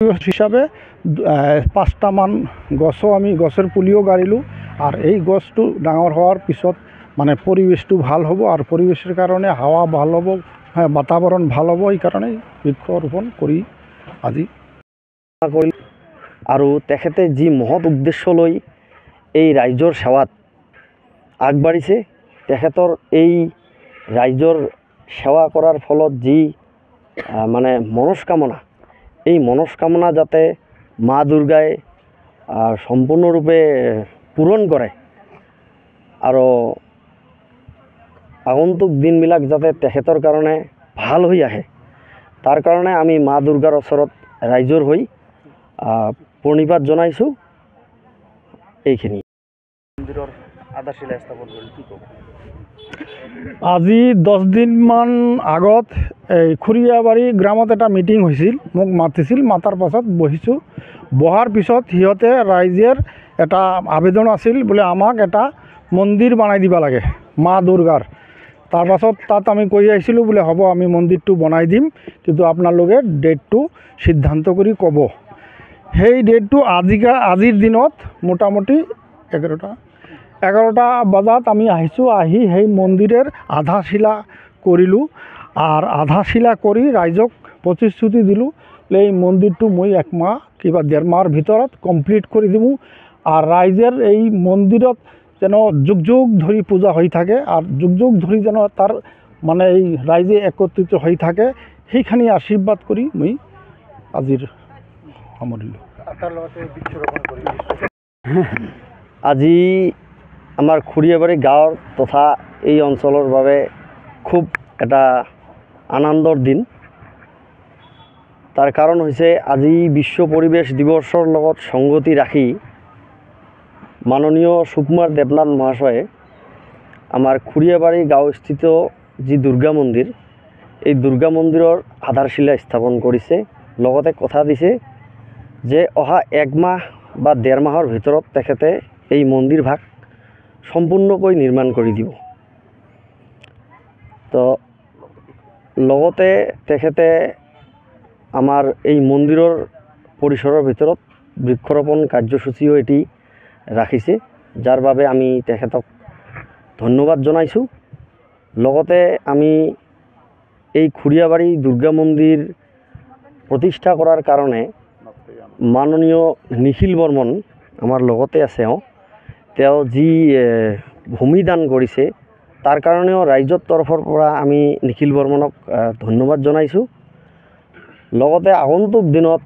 হিসাবে 5টা মান গছও আমি গছেৰ পুলিও গাড়িলোঁ আৰ এই গছটো ডাঙৰ হোৱাৰ পিছত মানে পৰিৱেশটো ভাল হ'ব আৰু পৰিৱেশৰ কাৰণে হাৱা ভাল হ'ব, বাতাবৰণ ভাল হ'ব। এইকাৰণে বৃক্ষৰোপণ কৰি আজি কৰিল আৰু তেখেতে যি মহৎ উদ্দেশ্য লৈ এই ৰাইজৰ সেৱাত আগবাঢ়িছে, তেখেতৰ এই ৰাইজৰ সেৱা কৰাৰ ফলত যি মানে মনস্কামনা, এই মনস্কামনা যাতে মা দুৰ্গাই সম্পূৰ্ণৰূপে পূৰণ কৰে আৰু আগন্তুক দিনবিলাক যাতে তেখেতৰ কাৰণে ভাল হৈ আহে, তাৰ কাৰণে আমি মা দুৰ্গাৰ ওচৰত ৰাইজৰ হৈ প্ৰণিপাত জনাইছোঁ। এইখিনি মন্দিৰৰ আধাৰশিলা স্থাপন কৰিল, কি ক'ব? আজি 10 দিনমান আগত এই খুৰিয়াবাৰী গ্ৰামত এটা মিটিং হৈছিল, মোক মাতিছিল, মাতাৰ পাছত বহিছোঁ। বহাৰ পিছত সিহঁতে ৰাইজৰ এটা আবেদন আছিল বোলে আমাক এটা মন্দিৰ বনাই দিব লাগে মা দুৰ্গাৰ। তাৰপাছত তাত আমি কৈ আহিছিলোঁ বোলে হ'ব আমি মন্দিৰটো বনাই দিম, কিন্তু আপোনালোকে ডেটটো সিদ্ধান্ত কৰি ক'ব। সেই ডেটটো আজিৰ দিনত মোটামুটি 11টা বজাত আমি আহিছোঁ। আহি সেই মন্দিৰৰ আধাৰশিলা কৰিলোঁ আৰু আধাৰশিলা কৰি ৰাইজক প্ৰতিশ্ৰুতি দিলোঁ এই মন্দিৰটো মই 1 মাহ কিবা 1.5 মাহৰ ভিতৰত কমপ্লিট কৰি দিম আৰু ৰাইজৰ এই মন্দিৰত যেন যুগ যুগ ধৰি পূজা হৈ থাকে আৰু যুগ যুগ ধৰি যেন তাৰ মানে এই ৰাইজে একত্ৰিত হৈ থাকে, সেইখিনি আশীৰ্বাদ কৰি মই আজিৰ সামৰিলোঁ। আজি আমাৰ খুৰিয়াবাৰী গাঁৱৰ তথা এই অঞ্চলৰ বাবে খুব এটা আনন্দৰ দিন। তাৰ কাৰণ হৈছে আজি বিশ্ব পৰিৱেশ দিৱসৰ লগত সংগতি ৰাখি মাননীয় সুকুমাৰ দেৱনাথ মহাশয়ে আমাৰ খুৰিয়াবাৰী গাঁৱস্থিত যি দুৰ্গা মন্দিৰ, এই দুৰ্গা মন্দিৰৰ আধাৰশিলা স্থাপন কৰিছে। লগতে কথা দিছে যে অহা 1 মাহ বা 1.5 মাহৰ ভিতৰত তেখেতে এই মন্দিৰ ভাগ সম্পূৰ্ণকৈ নিৰ্মাণ কৰি দিব। তো লগতে তেখেতে আমাৰ এই মন্দিৰৰ পৰিসৰৰ ভিতৰত বৃক্ষৰোপণ কাৰ্যসূচীও এটি ৰাখিছে, যাৰ বাবে আমি তেখেতক ধন্যবাদ জনাইছোঁ। লগতে আমি এই খুৰিয়াবাৰী দুৰ্গা মন্দিৰ প্ৰতিষ্ঠা কৰাৰ কাৰণে মাননীয় নিখিল বৰ্মন আমাৰ লগতে আছে, তেওঁ যি ভূমি দান কৰিছে তাৰ কাৰণেও ৰাইজৰ তৰফৰ পৰা আমি নিখিল বৰ্মনক ধন্যবাদ জনাইছোঁ। লগতে আগন্তুক দিনত